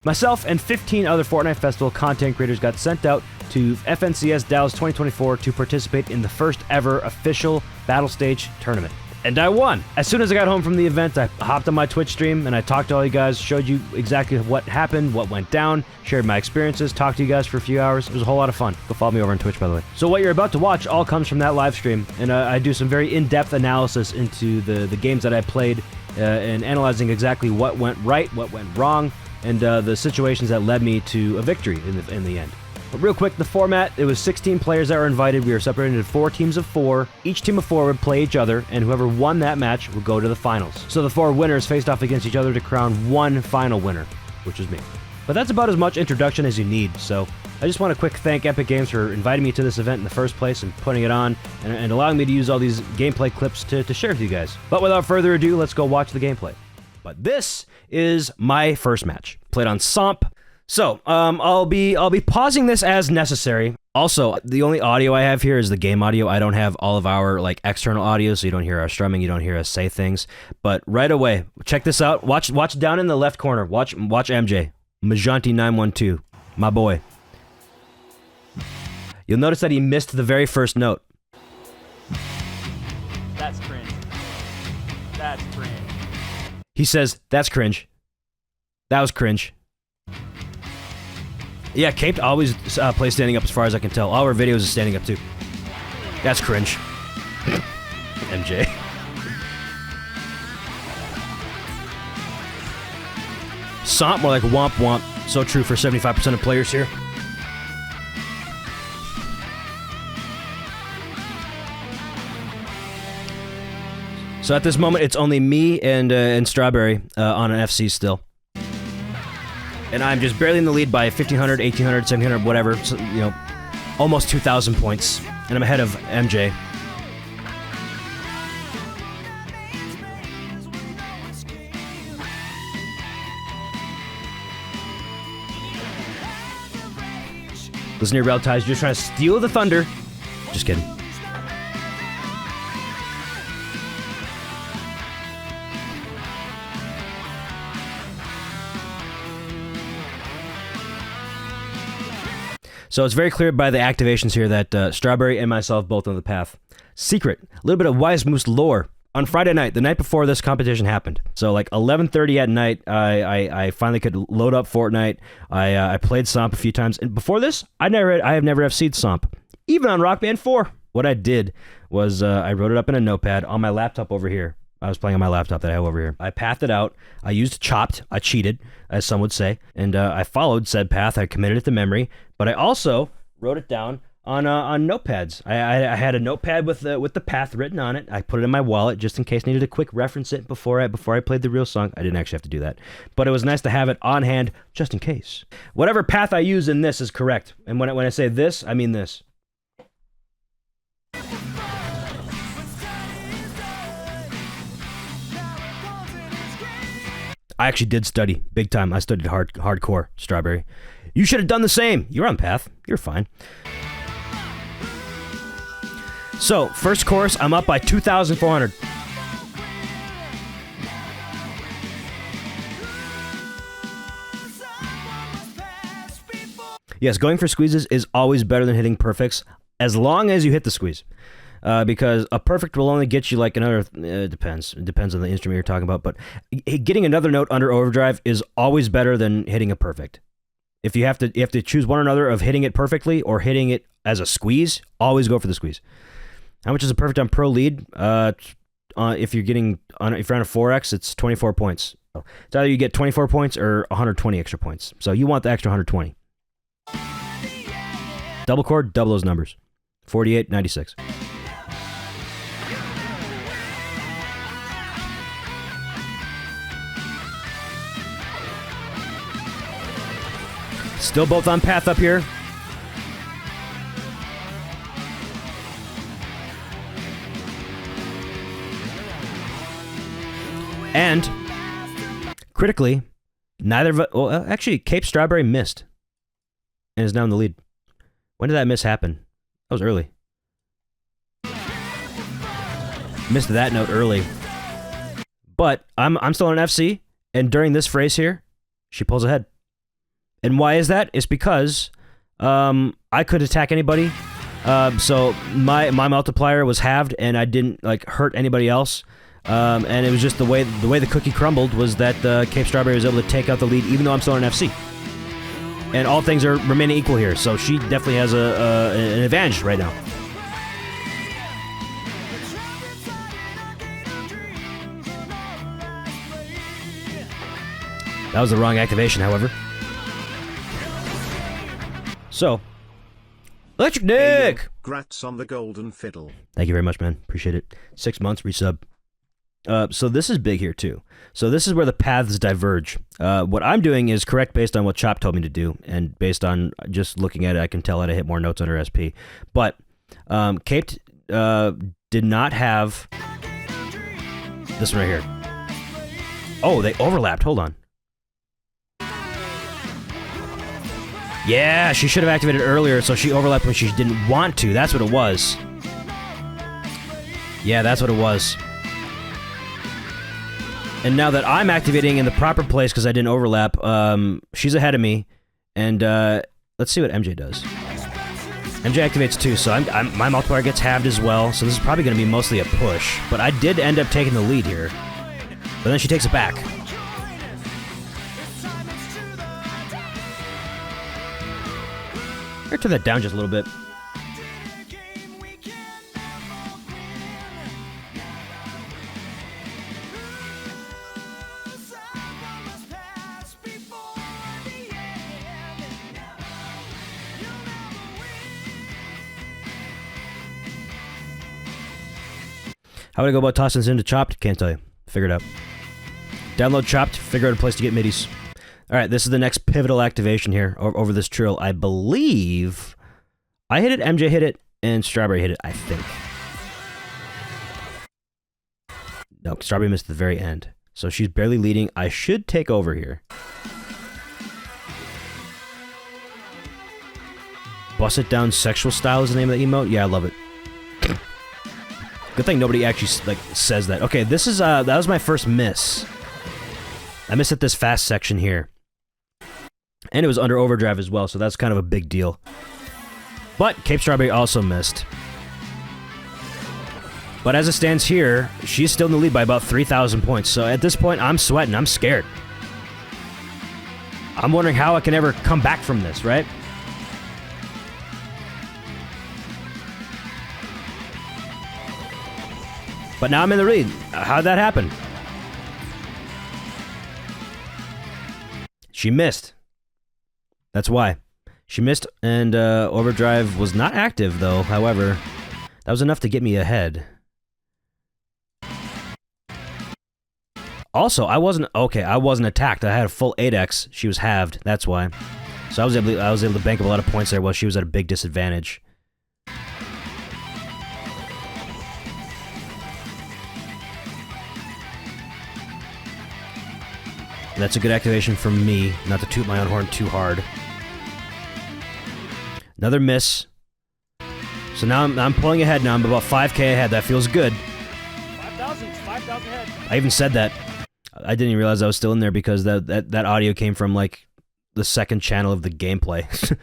Myself and 15 other Fortnite Festival content creators got sent out to FNCS Dallas 2024 to participate in the first ever official Battle Stage tournament. And I won! As soon as I got home from the event, I hopped on my Twitch stream and I talked to all you guys, showed you exactly what happened, what went down, shared my experiences, talked to you guys for a few hours. It was a whole lot of fun. Go follow me over on Twitch, by the way. So what you're about to watch all comes from that live stream, and I do some very in-depth analysis into the games that I played and analyzing exactly what went right, what went wrong, and the situations that led me to a victory in the end. But real quick, the format, it was 16 players that were invited. We were separated into 4 teams of 4. Each team of 4 would play each other, and whoever won that match would go to the finals. So the 4 winners faced off against each other to crown one final winner, which was me. But that's about as much introduction as you need, so I just want to quick thank Epic Games for inviting me to this event in the first place and putting it on, and allowing me to use all these gameplay clips to share with you guys. But without further ado, let's go watch the gameplay. But this is my first match. Played on Somp. So, I'll be pausing this as necessary. Also, the only audio I have here is the game audio. I don't have all of our, like, external audio, so you don't hear our strumming, you don't hear us say things. But right away, check this out. Watch down in the left corner. Watch MJ. Majanti912. My boy. You'll notice that he missed the very first note. That's cringe. That's cringe. He says, that's cringe. That was cringe. Yeah, Cape always plays standing up as far as I can tell. All our videos is standing up too. That's cringe. MJ. Somp, more like womp womp. So true for 75% of players here. So at this moment, it's only me and Strawberry on an FC still. And I'm just barely in the lead by 1,500, 1,800, 1,700, whatever. So, you know, almost 2,000 points. And I'm ahead of MJ. Listen here, Rail Ties. You're just trying to steal the thunder. Just kidding. So it's very clear by the activations here that Strawberry and myself both on the path. Secret, a little bit of awisemoose lore. On Friday night, the night before this competition happened, so like 11:30 at night, I finally could load up Fortnite. I played Somp a few times, and before this, I have never FC'd Somp, even on Rock Band 4. What I did was I wrote it up in a notepad on my laptop over here. I was playing on my laptop that I have over here. I pathed it out. I used chopped. I cheated, as some would say, and I followed said path. I committed it to memory, but I also wrote it down on notepads. I had a notepad with the path written on it. I put it in my wallet just in case I needed to quick reference it before I played the real song. I didn't actually have to do that, but it was nice to have it on hand just in case. Whatever path I use in this is correct, and when I say this, I mean this. I actually did study, big time. I studied hardcore, Strawberry. You should have done the same. You're on path. You're fine. So, first course, I'm up by 2,400. Yes, going for squeezes is always better than hitting perfects, as long as you hit the squeeze. Because a perfect will only get you like another, it depends on the instrument you're talking about, but getting another note under overdrive is always better than hitting a perfect. If you have to choose one or another of hitting it perfectly or hitting it as a squeeze, always go for the squeeze. How much is a perfect on pro lead? If you're on a 4x, it's 24 points. So it's either you get 24 points or 120 extra points. So you want the extra 120. Double chord, double those numbers. 48, 96. Still both on path up here. And critically, neither of well, actually, Cape Strawberry missed and is now in the lead. When did that miss happen? That was early. Missed that note early. But I'm still on FC, and during this phrase here, she pulls ahead. And why is that? It's because I could attack anybody. So my multiplier was halved, and I didn't like hurt anybody else. And it was just the way the cookie crumbled was that Cape Strawberry was able to take out the lead, even though I'm still in FC. And all things are remaining equal here, so she definitely has an advantage right now. That was the wrong activation, however. So, Electric Nick! Grats on the golden fiddle. Thank you very much, man. Appreciate it. 6 months, resub. So this is big here, too. So this is where the paths diverge. What I'm doing is correct based on what Chop told me to do, and based on just looking at it, I can tell how to hit more notes on her SP. But Cape did not have this one right here. Oh, they overlapped. Hold on. Yeah, she should have activated earlier, so she overlapped when she didn't want to. That's what it was. Yeah, that's what it was. And now that I'm activating in the proper place because I didn't overlap, she's ahead of me. And let's see what MJ does. MJ activates too, so my multiplier gets halved as well. So this is probably going to be mostly a push. But I did end up taking the lead here. But then she takes it back. I'm gonna turn that down just a little bit. How would I go about tossing this into Chopped? Can't tell you. Figure it out. Download Chopped, figure out a place to get middies. Alright, this is the next pivotal activation here over this trill. I believe I hit it, MJ hit it, and Strawberry hit it, I think. No, Strawberry missed at the very end. So she's barely leading. I should take over here. Bust it down sexual style is the name of the emote? Yeah, I love it. Good thing nobody actually like says that. Okay, this is that was my first miss. I missed at this fast section here. And it was under overdrive as well, so that's kind of a big deal. But Cape Strawberry also missed. But as it stands here, she's still in the lead by about 3,000 points. So at this point, I'm sweating. I'm scared. I'm wondering how I can ever come back from this, right? But now I'm in the lead. How'd that happen? She missed. That's why. She missed, and overdrive was not active, though. However, that was enough to get me ahead. Also, I wasn't attacked. I had a full 8x. She was halved. That's why. So I was able to bank up a lot of points there while she was at a big disadvantage. And that's a good activation from me, not to toot my own horn too hard. Another miss. So now I'm pulling ahead now. I'm about 5k ahead. That feels good. 5,000 ahead. I even said that. I didn't even realize I was still in there because that audio came from like the second channel of the gameplay.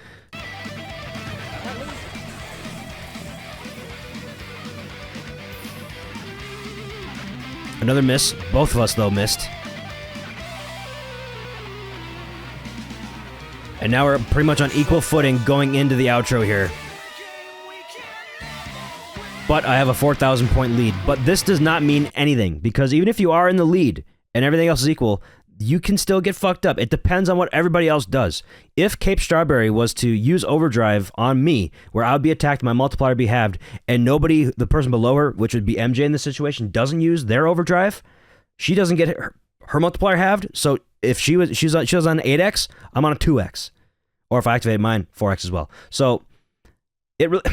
Another miss. Both of us though missed. And now we're pretty much on equal footing going into the outro here. But I have a 4,000 point lead. But this does not mean anything, because even if you are in the lead and everything else is equal, you can still get fucked up. It depends on what everybody else does. If Cape Strawberry was to use overdrive on me, where I would be attacked, my multiplier would be halved, and nobody, the person below her, which would be MJ in this situation, doesn't use their overdrive, she doesn't get her multiplier halved. So if she was on 8x, I'm on a 2x. Or if I activate mine, 4x as well. So it really,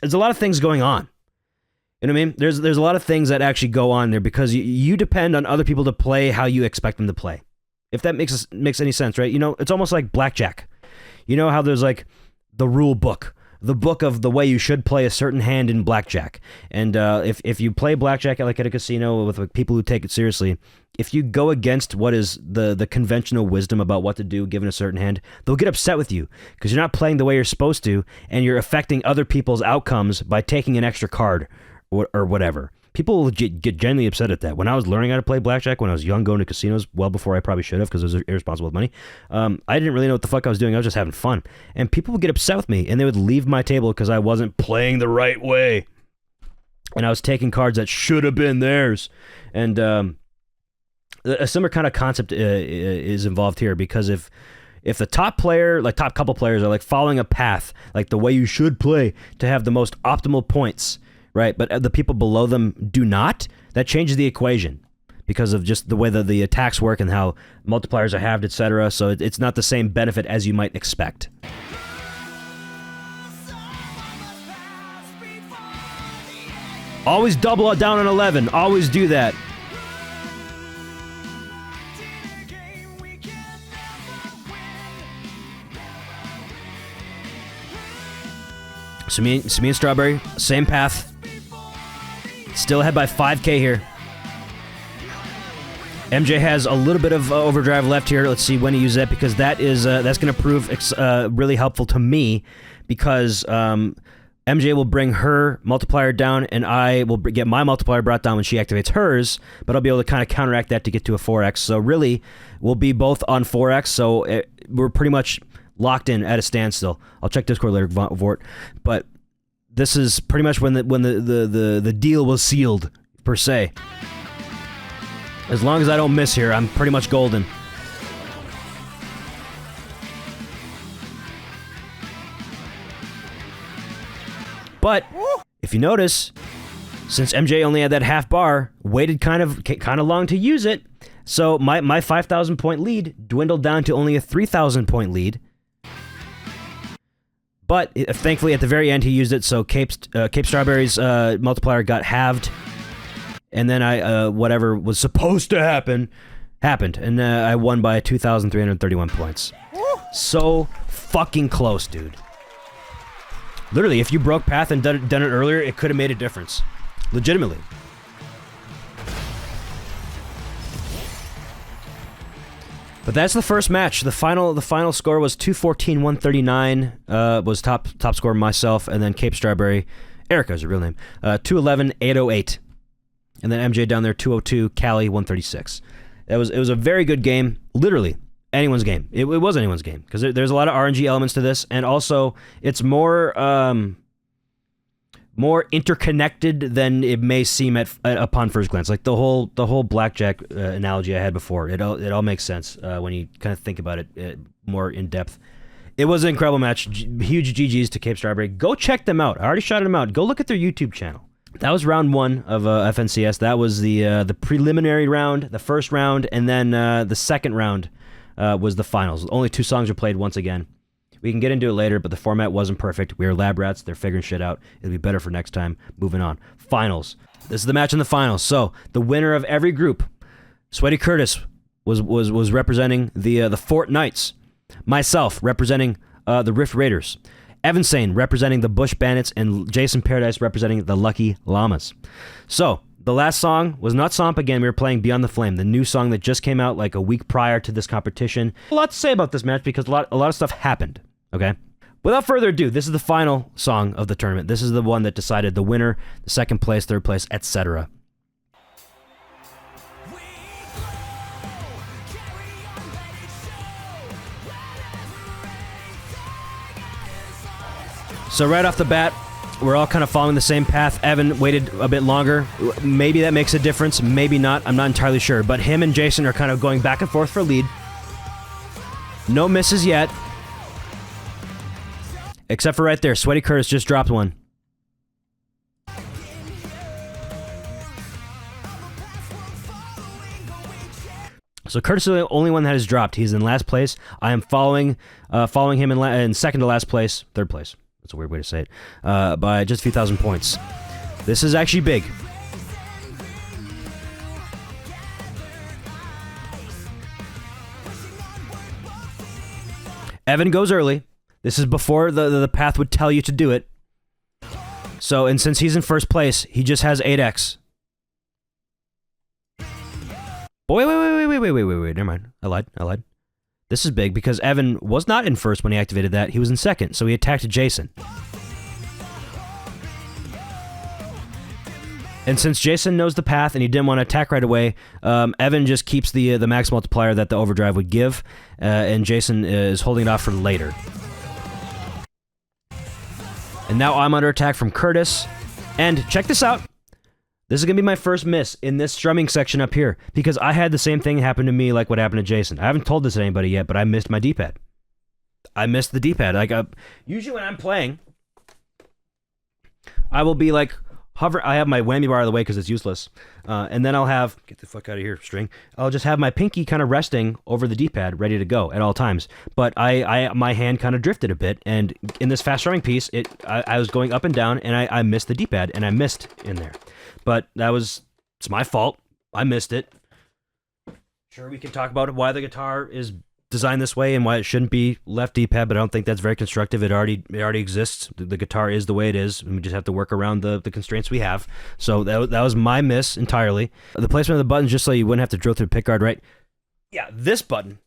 there's a lot of things going on. You know what I mean? There's a lot of things that actually go on there because you depend on other people to play how you expect them to play. If that makes any sense, right? You know, it's almost like blackjack. You know how there's like the rule book the book of the way you should play a certain hand in blackjack. And if you play blackjack like at a casino with like, people who take it seriously, if you go against what is the conventional wisdom about what to do given a certain hand, they'll get upset with you because you're not playing the way you're supposed to, and you're affecting other people's outcomes by taking an extra card or whatever. People will get genuinely upset at that. When I was learning how to play blackjack, when I was young, going to casinos, well before I probably should have, because I was irresponsible with money, I didn't really know what the fuck I was doing. I was just having fun. And people would get upset with me, and they would leave my table because I wasn't playing the right way. And I was taking cards that should have been theirs. And a similar kind of concept is involved here, because if the top player, like top couple players, are like following a path, like the way you should play to have the most optimal points, right? But the people below them do not. That changes the equation because of just the way that the attacks work and how multipliers are halved, etc. So it's not the same benefit as you might expect. Always double down on 11. Always do that. So me and Strawberry, same path. Still ahead by 5K here. MJ has a little bit of overdrive left here. Let's see when he uses that, because that's going to prove really helpful to me, because MJ will bring her multiplier down, and I will get my multiplier brought down when she activates hers, but I'll be able to kind of counteract that to get to a 4x. So really, we'll be both on 4x, so we're pretty much locked in at a standstill. I'll check Discord later, Vort, but this is pretty much when the deal was sealed, per se. As long as I don't miss here, I'm pretty much golden. But if you notice, since MJ only had that half bar, waited kind of long to use it, so my 5,000 point lead dwindled down to only a 3,000 point lead. But thankfully, at the very end, he used it, so Cape Strawberry's multiplier got halved, and then whatever was supposed to happen, happened, and I won by 2,331 points. So fucking close, dude. Literally, if you broke path and done it earlier, it could have made a difference. Legitimately. But that's the first match. The final score was 214-139. Was top score myself, and then Cape Strawberry, Erica is her real name, 211-808, and then MJ down there 202, Callie 136. It was a very good game. Literally anyone's game. It was anyone's game, because there's a lot of RNG elements to this, and also it's more interconnected than it may seem upon first glance. Like the whole blackjack analogy I had before. It all makes sense when you kind of think about it more in depth. It was an incredible match. Huge GGs to Cape Strawberry. Go check them out. I already shouted them out. Go look at their YouTube channel. That was round 1 of FNCS. That was the preliminary round, the first round, and then the second round was the finals. Only 2 songs were played once again. We can get into it later, but the format wasn't perfect. We are lab rats. They're figuring shit out. It'll be better for next time. Moving on. Finals. This is the match in the finals. So, the winner of every group, Sweaty Curtis, was representing the Fort Knights. Myself, representing the Rift Raiders. Evan Sane, representing the Bush Bandits. And Jason Paradise, representing the Lucky Llamas. So, the last song was not Somp again. We were playing Beyond the Flame, the new song that just came out like a week prior to this competition. A lot to say about this match because a lot of stuff happened. Okay? Without further ado, this is the final song of the tournament. This is the one that decided the winner, the second place, third place, etc. So right off the bat, we're all kind of following the same path. Evan waited a bit longer. Maybe that makes a difference. Maybe not. I'm not entirely sure. But him and Jason are kind of going back and forth for lead. No misses yet. Except for right there. Sweaty Curtis just dropped one. So Curtis is the only one that has dropped. He's in last place. I am following him in second to last place. Third place. That's a weird way to say it. By just a few thousand points. This is actually big. Evan goes early. This is before the path would tell you to do it. So, and since he's in first place, he just has 8x. Oh, wait, never mind. I lied. This is big because Evan was not in first when he activated that. He was in second, so he attacked Jason. And since Jason knows the path and he didn't want to attack right away, Evan just keeps the max multiplier that the overdrive would give, and Jason is holding it off for later. And now I'm under attack from Curtis. And check this out. This is going to be my first miss in this strumming section up here, because I had the same thing happen to me like what happened to Jason. I haven't told this to anybody yet, but I missed my D-pad. I missed the D-pad. Like, usually when I'm playing, I will be like, hover. I have my whammy bar out of the way because it's useless. And then I'll have, get the fuck out of here, string. I'll just have my pinky kind of resting over the D-pad, ready to go at all times. But my hand kind of drifted a bit, and in this fast strumming piece, I was going up and down, and I missed the D-pad, and I missed in there. But it's my fault. I missed it. Sure, we can talk about why the guitar is designed this way and why it shouldn't be left D-pad, but I don't think that's very constructive. It already exists. The guitar is the way it is, and we just have to work around the constraints we have. So that was my miss entirely. The placement of the buttons, just so you wouldn't have to drill through the pickguard, right? Yeah, this button.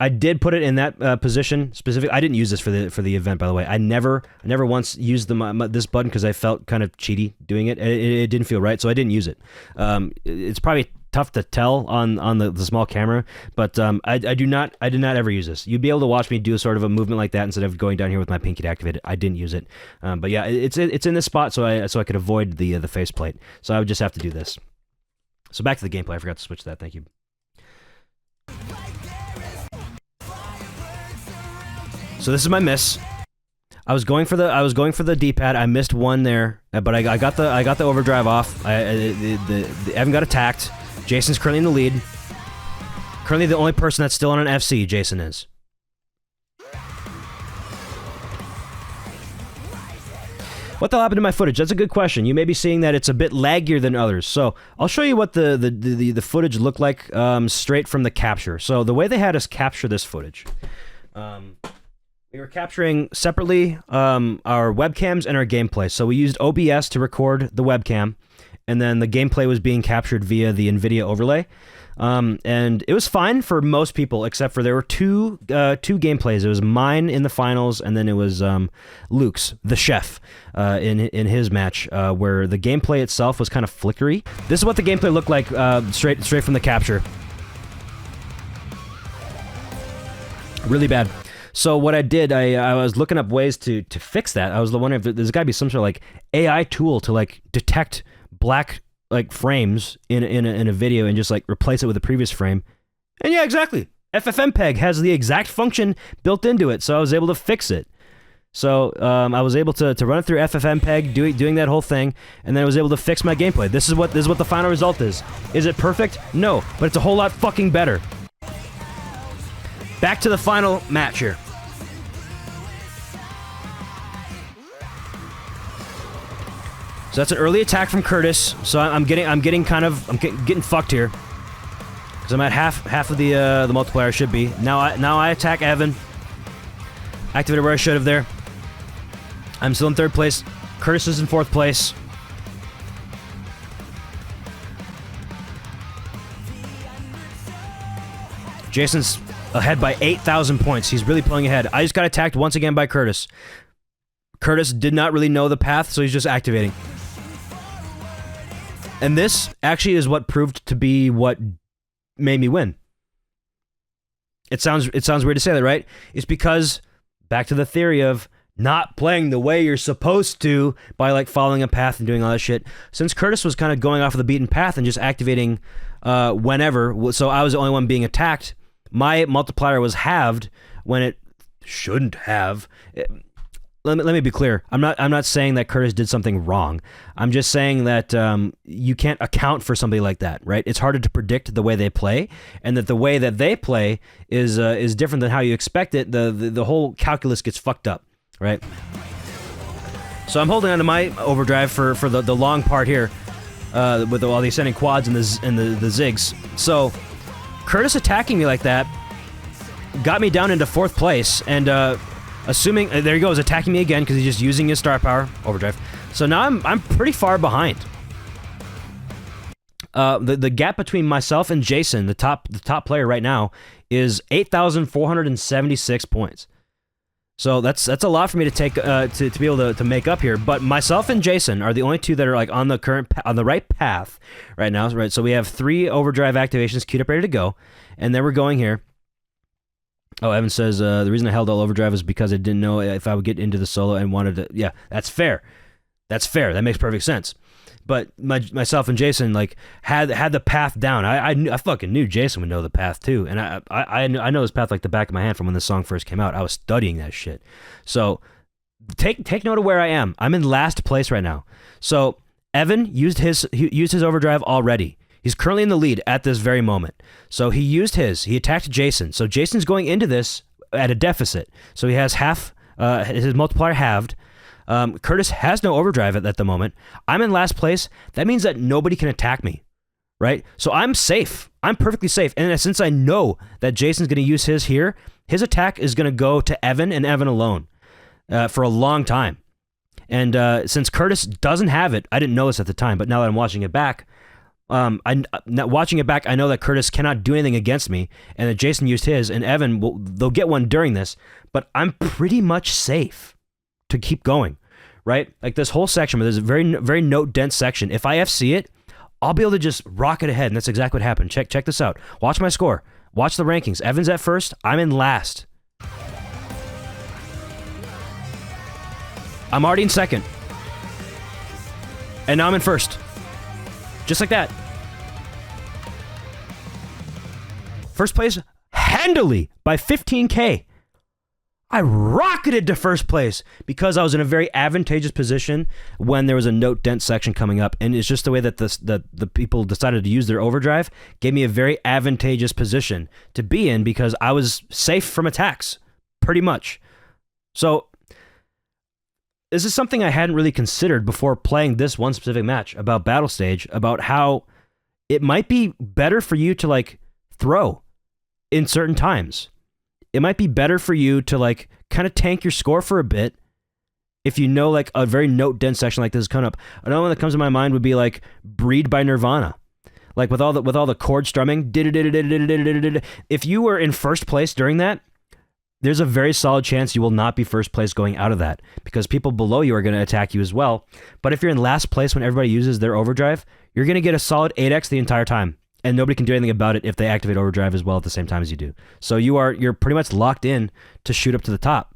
I did put it in that position specific. I didn't use this for the event, by the way. I never once used this button because I felt kind of cheaty doing it. It didn't feel right, so I didn't use it. It's probably tough to tell on the small camera, but I did not ever use this. You'd be able to watch me do a sort of a movement like that instead of going down here with my pinky to activate it. I didn't use it, but yeah, it's in this spot so I could avoid the faceplate. So I would just have to do this. So back to the gameplay. I forgot to switch that. Thank you. So this is my miss. I was going for the D-pad. I missed one there, but I got the overdrive off. Evan got attacked. Jason's currently in the lead. Currently the only person that's still on an FC, Jason is. What the hell happened to my footage? That's a good question. You may be seeing that it's a bit laggier than others. So I'll show you what the footage looked like straight from the capture. So the way they had us capture this footage. We were capturing separately our webcams and our gameplay. So we used OBS to record the webcam, and then the gameplay was being captured via the NVIDIA overlay. And it was fine for most people, except for there were two gameplays. It was mine in the finals, and then it was Luke's, the chef, in his match, where the gameplay itself was kind of flickery. This is what the gameplay looked like straight from the capture. Really bad. So what I did, I was looking up ways to fix that. I was wondering if there's got to be some sort of like AI tool to like detect black like frames in a video and just like replace it with a previous frame. And yeah, exactly. FFmpeg has the exact function built into it, so I was able to fix it. So I was able to run it through FFmpeg, doing that whole thing, and then I was able to fix my gameplay. This is what the final result is. Is it perfect? No, but it's a whole lot fucking better. Back to the final match here. So that's an early attack from Curtis. So I'm getting fucked here because I'm at half of the multiplier I should be. Now I attack Evan. Activated where I should have there. I'm still in third place. Curtis is in fourth place. Jason's ahead by 8,000 points. He's really pulling ahead. I just got attacked once again by Curtis. Curtis did not really know the path, so he's just activating. And this actually is what proved to be what made me win. It sounds weird to say that, right? It's because, back to the theory of not playing the way you're supposed to by like following a path and doing all that shit. Since Curtis was kind of going off of the beaten path and just activating whenever, so I was the only one being attacked, my multiplier was halved when it shouldn't have. Let me be clear. I'm not saying that Curtis did something wrong. I'm just saying that you can't account for somebody like that, right? It's harder to predict the way they play, and that the way that they play is different than how you expect it. The whole calculus gets fucked up, right? So I'm holding on to my overdrive for the long part here, with all the ascending quads and the zigs. So Curtis attacking me like that got me down into fourth place, and Assuming there he goes, attacking me again because he's just using his star power overdrive. So now I'm pretty far behind. The gap between myself and Jason, the top player right now, is 8,476 points. So that's a lot for me to take to be able to make up here. But myself and Jason are the only two that are like on the right path right now. Right, so we have 3 overdrive activations queued up, ready to go, and then we're going here. Oh, Evan says the reason I held all overdrive is because I didn't know if I would get into the solo and wanted to. Yeah, that's fair. That's fair. That makes perfect sense. But myself and Jason like had the path down. I fucking knew Jason would know the path too, and I know this path like the back of my hand from when this song first came out. I was studying that shit. So take note of where I am. I'm in last place right now. So Evan used his overdrive already. He's currently in the lead at this very moment. So he used his. He attacked Jason. So Jason's going into this at a deficit. So he has half his multiplier halved. Curtis has no overdrive at the moment. I'm in last place. That means that nobody can attack me, right? So I'm safe. I'm perfectly safe. And since I know that Jason's going to use his here, his attack is going to go to Evan and Evan alone for a long time. And since Curtis doesn't have it, I didn't know this at the time, but now that I'm watching it back, I know that Curtis cannot do anything against me, and that Jason used his, and Evan, they'll get one during this, but I'm pretty much safe to keep going, right? Like this whole section, but there's a very, very note-dense section. If I FC it, I'll be able to just rocket ahead, and that's exactly what happened. Check this out. Watch my score. Watch the rankings. Evan's at first. I'm in last. I'm already in second. And now I'm in first. Just like that. First place handily by 15K. I rocketed to first place because I was in a very advantageous position when there was a note dense section coming up, and it's just the way that the people decided to use their overdrive gave me a very advantageous position to be in because I was safe from attacks, pretty much. So this is something I hadn't really considered before playing this one specific match about Battle Stage, about how it might be better for you to like throw in certain times. It might be better for you to like kind of tank your score for a bit if you know like a very note dense section like this is coming up. Another one that comes to my mind would be like Breed by Nirvana. Like with all the chord strumming, if you were in first place during that, there's a very solid chance you will not be first place going out of that because people below you are going to attack you as well. But if you're in last place when everybody uses their overdrive, you're going to get a solid 8x the entire time. And nobody can do anything about it if they activate overdrive as well at the same time as you do. So you're pretty much locked in to shoot up to the top.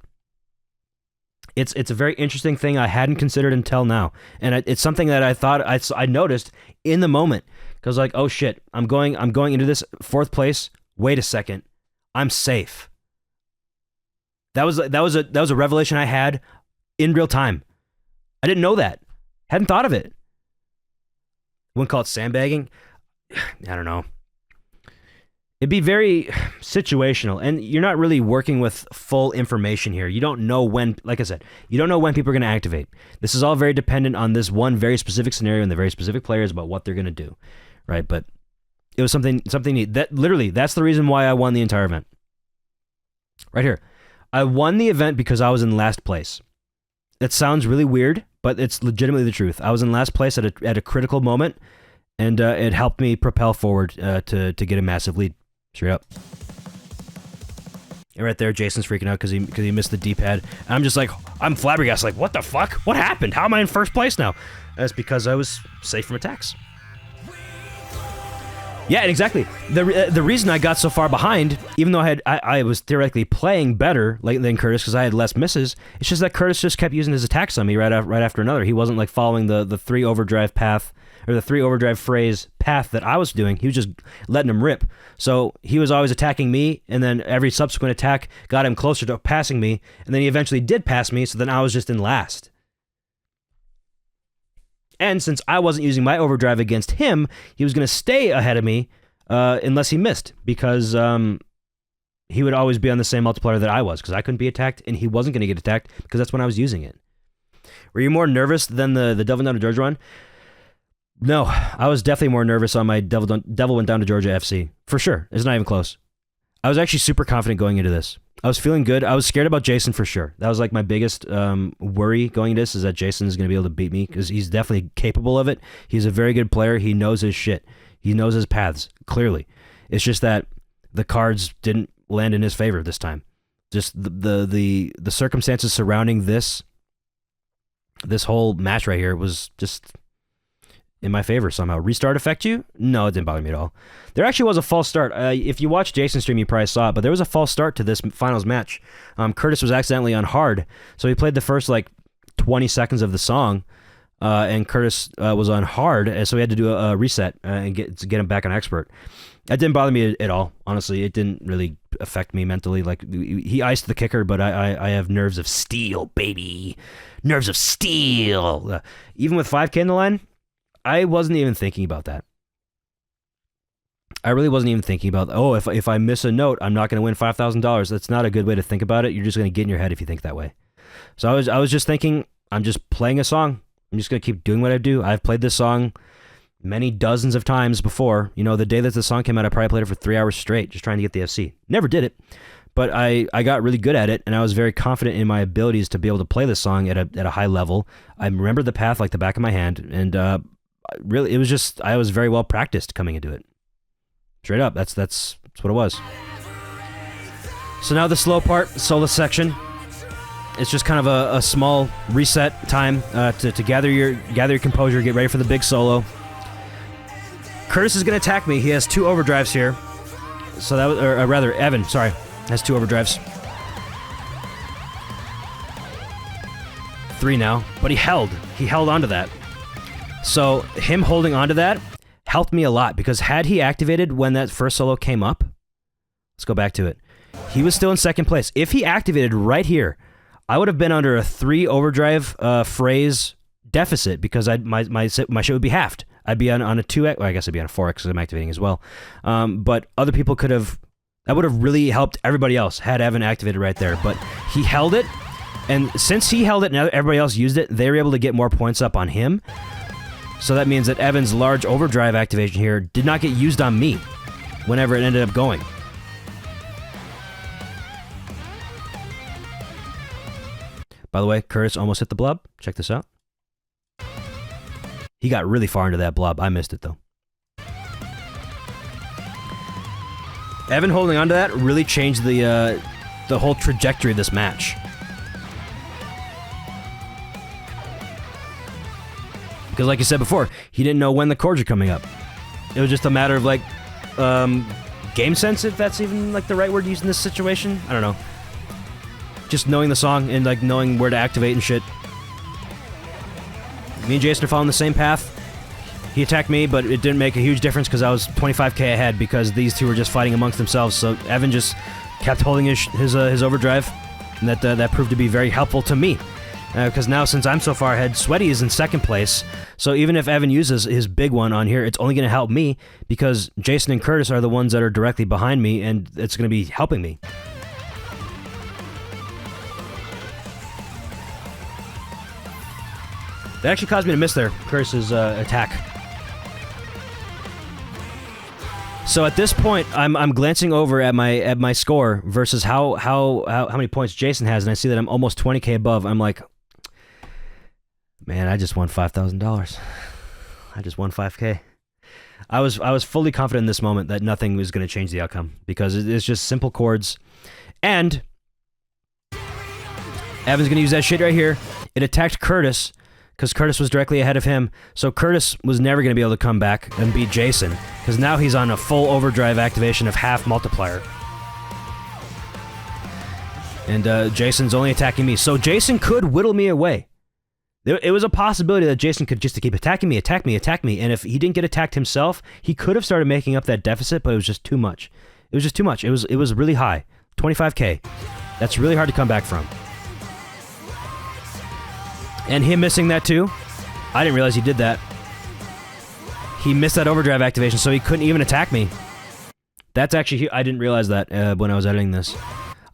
It's a very interesting thing I hadn't considered until now, and it's something that I thought I noticed in the moment because like, oh shit, I'm going into this fourth place. Wait a second, I'm safe. That was a revelation I had in real time. I didn't know that. Hadn't thought of it. Wouldn't call it sandbagging. I don't know. It'd be very situational, and you're not really working with full information here. You don't know when, like I said, you don't know when people are going to activate. This is all very dependent on this one very specific scenario and the very specific players about what they're going to do, right? But it was something neat. That literally, that's the reason why I won the entire event. Right here. I won the event because I was in last place. It sounds really weird, but it's legitimately the truth. I was in last place at a critical moment. And it helped me propel forward to get a massive lead. Straight up. And right there, Jason's freaking out because he missed the D-pad. And I'm just like, I'm flabbergasted. Like, what the fuck? What happened? How am I in first place now? That's because I was safe from attacks. Yeah, exactly. The reason I got so far behind, even though I was theoretically playing better than Curtis because I had less misses, it's just that Curtis just kept using his attacks on me right after another. He wasn't like following the 3 overdrive path or the 3 overdrive phrase path that I was doing. He was just letting him rip. So he was always attacking me, and then every subsequent attack got him closer to passing me, and then he eventually did pass me, so then I was just in last. And since I wasn't using my overdrive against him, he was going to stay ahead of me unless he missed, because he would always be on the same multiplier that I was, because I couldn't be attacked, and he wasn't going to get attacked, because that's when I was using it. Were you more nervous than the Devil Went Down to Georgia one? No, I was definitely more nervous on my Devil Went Down to Georgia FC. For sure. It's not even close. I was actually super confident going into this. I was feeling good. I was scared about Jason for sure. That was like my biggest worry going into this, is that Jason is going to be able to beat me, because he's definitely capable of it. He's a very good player. He knows his shit. He knows his paths, clearly. It's just that the cards didn't land in his favor this time. Just the circumstances surrounding this whole match right here was just in my favor somehow. Restart affect you? No, it didn't bother me at all. There actually was a false start. If you watched Jason's stream, you probably saw it, but there was a false start to this finals match. Curtis was accidentally on hard, so he played the first like 20 seconds of the song, and Curtis was on hard, and so we had to do a reset and get him back on expert. That didn't bother me at all, honestly. It didn't really affect me mentally. Like, he iced the kicker, but I have nerves of steel, baby. Nerves of steel. Even with 5K in the line, I wasn't even thinking about that. I really wasn't even thinking about, if I miss a note, I'm not going to win $5,000. That's not a good way to think about it. You're just going to get in your head if you think that way. So I was just thinking, I'm just playing a song. I'm just going to keep doing what I do. I've played this song many dozens of times before. You know, the day that the song came out, I probably played it for 3 hours straight, just trying to get the FC. Never did it, but I got really good at it, and I was very confident in my abilities to be able to play this song at a high level. I remembered the path like the back of my hand, and really, it was just, I was very well practiced coming into it. Straight up, that's what it was. So now the slow part, solo section. It's just kind of a small reset time to gather your composure, get ready for the big solo. Curtis is going to attack me. He has 2 overdrives here. So that was, or rather, Evan, sorry, has 2 overdrives. 3 now, but he held onto that. So him holding onto that helped me a lot, because had he activated when that first solo came up, let's go back to it. He was still in second place. If he activated right here, I would have been under a 3 overdrive phrase deficit, because my shit would be halved. I'd be on a 2x, well, I guess I'd be on a 4x because I'm activating as well. But other people could have, that would have really helped everybody else had Evan activated right there. But he held it, and since he held it and everybody else used it, they were able to get more points up on him. So that means that Evan's large overdrive activation here did not get used on me whenever it ended up going. By the way, Curtis almost hit the blob. Check this out. He got really far into that blob. I missed it, though. Evan holding onto that really changed the whole trajectory of this match. Because like you said before, he didn't know when the chords are coming up. It was just a matter of, like, game sense, if that's even, like, the right word used in this situation. I don't know. Just knowing the song and, like, knowing where to activate and shit. Me and Jason are following the same path. He attacked me, but it didn't make a huge difference because I was 25k ahead, because these two were just fighting amongst themselves. So Evan just kept holding his overdrive, and that proved to be very helpful to me. Because now, since I'm so far ahead, Sweaty is in second place. So even if Evan uses his big one on here, it's only going to help me, because Jason and Curtis are the ones that are directly behind me, and it's going to be helping me. That actually caused me to miss there, Curtis's attack. So at this point, I'm glancing over at my score versus how many points Jason has, and I see that I'm almost 20k above. I'm like, man, I just won $5,000. I just won 5k. I was fully confident in this moment that nothing was going to change the outcome, because it's just simple chords, and Evan's going to use that shit right here. It attacked Curtis, because Curtis was directly ahead of him, so Curtis was never going to be able to come back and beat Jason, because now he's on a full overdrive activation of half multiplier. And Jason's only attacking me, so Jason could whittle me away. It was a possibility that Jason could just keep attacking me, attack me, and if he didn't get attacked himself, he could have started making up that deficit, but it was just too much. It was just too much. It was really high. 25k. That's really hard to come back from. And him missing that too, I didn't realize he did that. He missed that overdrive activation, so he couldn't even attack me. That's actually, I didn't realize that when I was editing this.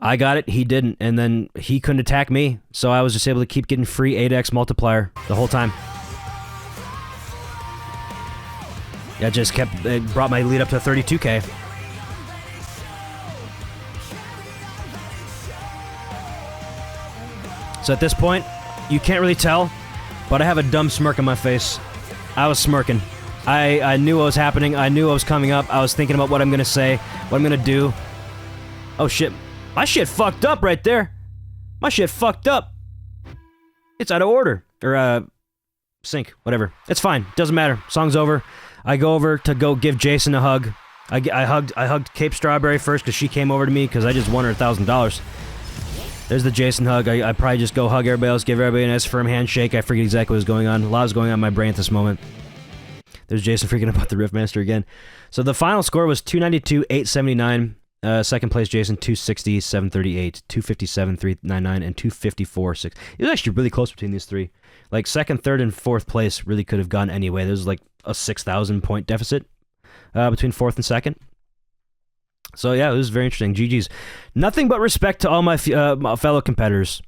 I got it, he didn't, and then he couldn't attack me, so I was just able to keep getting free 8x multiplier the whole time. That just it brought my lead up to 32k. So at this point, you can't really tell, but I have a dumb smirk on my face. I was smirking. I knew what was happening. I knew what was coming up. I was thinking about what I'm gonna say, what I'm gonna do. Oh shit. My shit fucked up right there. My shit fucked up. It's out of order. Or, sync. Whatever. It's fine. Doesn't matter. Song's over. I go over to go give Jason a hug. I hugged Cape Strawberry first because she came over to me because I just won her $1,000. There's the Jason hug. I probably just go hug everybody else, give everybody a nice firm handshake. I forget exactly what was going on. A lot was going on in my brain at this moment. There's Jason freaking about the Riffmaster again. So the final score was 292, 879. Second place, Jason, 260, 738, 257, 399, and 254, 6. It was actually really close between these three. Like, second, third, and fourth place really could have gone anyway. There's like a 6,000 point deficit between fourth and second. So yeah, it was very interesting. GG's. Nothing but respect to all my fellow competitors.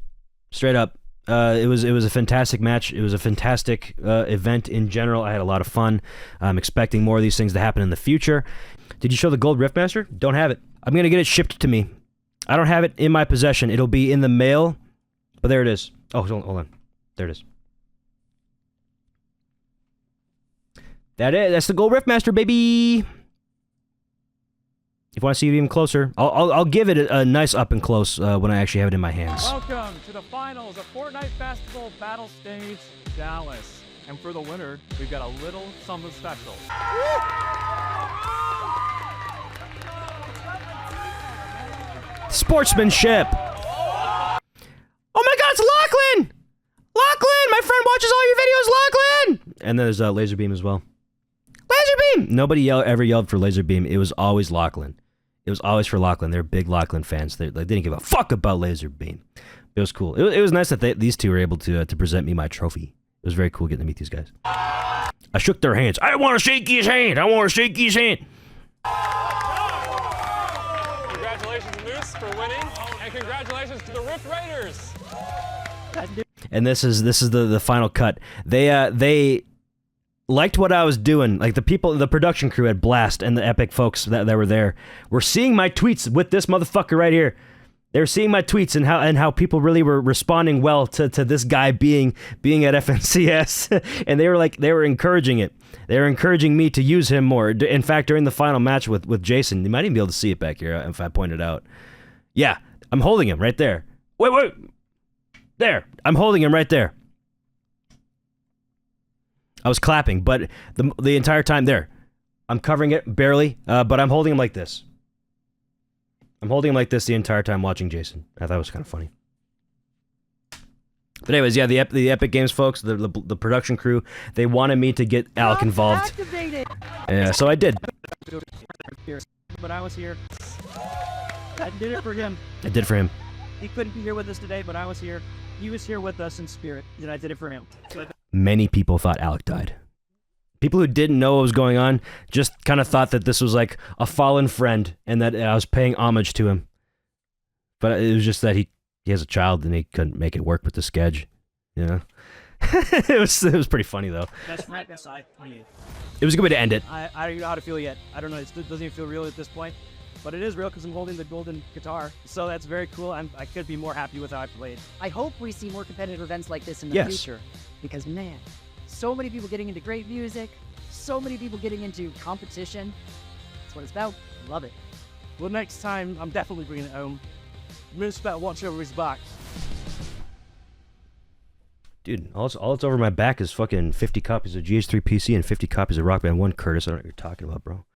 Straight up. It was a fantastic match. It was a fantastic event in general. I had a lot of fun. I'm expecting more of these things to happen in the future. Did you show the gold Riftmaster? Don't have it. I'm going to get it shipped to me. I don't have it in my possession. It'll be in the mail. But there it is. Oh, hold on. There it is. That's the gold Riftmaster, baby! If you want to see it even closer, I'll give it a nice up and close when I actually have it in my hands. Welcome to the finals of Fortnite Festival Battle Stage Dallas. And for the winner, we've got a little something special. Sportsmanship! Oh my god, it's Lachlan! Lachlan! My friend watches all your videos, Lachlan! And then there's Laserbeam as well. Laserbeam! Nobody ever yelled for Laserbeam. It was always Lachlan. It was always for Lachlan. They're big Lachlan fans. They didn't give a fuck about Laserbeam. It was cool. It was nice that these two were able to present me my trophy. It was very cool getting to meet these guys. I shook their hands. I want to shake his hand. I want to shake his hand. Congratulations, Moose, for winning, and congratulations to the Rift Raiders. And this is the final cut. They liked what I was doing. Like the production crew at Blast and the Epic folks that were there were seeing my tweets with this motherfucker right here. They were seeing my tweets and how people really were responding well to this guy being at FNCS, and they were encouraging it. They were encouraging me to use him more. In fact, during the final match with Jason, you might even be able to see it back here if I point it out. Yeah, I'm holding him right there. Wait. There, I'm holding him right there. I was clapping, but the entire time there, I'm covering it barely, but I'm holding him like this. I'm holding him like this the entire time watching Jason. I thought it was kind of funny. But anyways, yeah, the Epic Games folks, the production crew, they wanted me to get Alec involved. Yeah, so I did. But I was here. I did it for him. I did it for him. He couldn't be here with us today, but I was here. He was here with us in spirit, and I did it for him. Many people thought Alec died. People who didn't know what was going on just kind of thought that this was like a fallen friend and that I was paying homage to him. But it was just that he has a child and he couldn't make it work with the schedule, you know? it was pretty funny though. That's right beside me. It was a good way to end it. I don't know how to feel yet. I don't know. It doesn't even feel real at this point. But it is real because I'm holding the golden guitar. So that's very cool. I could be more happy with how I played. I hope we see more competitive events like this in the future. Because, man, so many people getting into great music, so many people getting into competition. That's what it's about. Love it. Well, next time, I'm definitely bringing it home. Moose better watch over his back. Dude, all that's over my back is fucking 50 copies of GH3 PC and 50 copies of Rock Band 1 Curtis. I don't know what you're talking about, bro.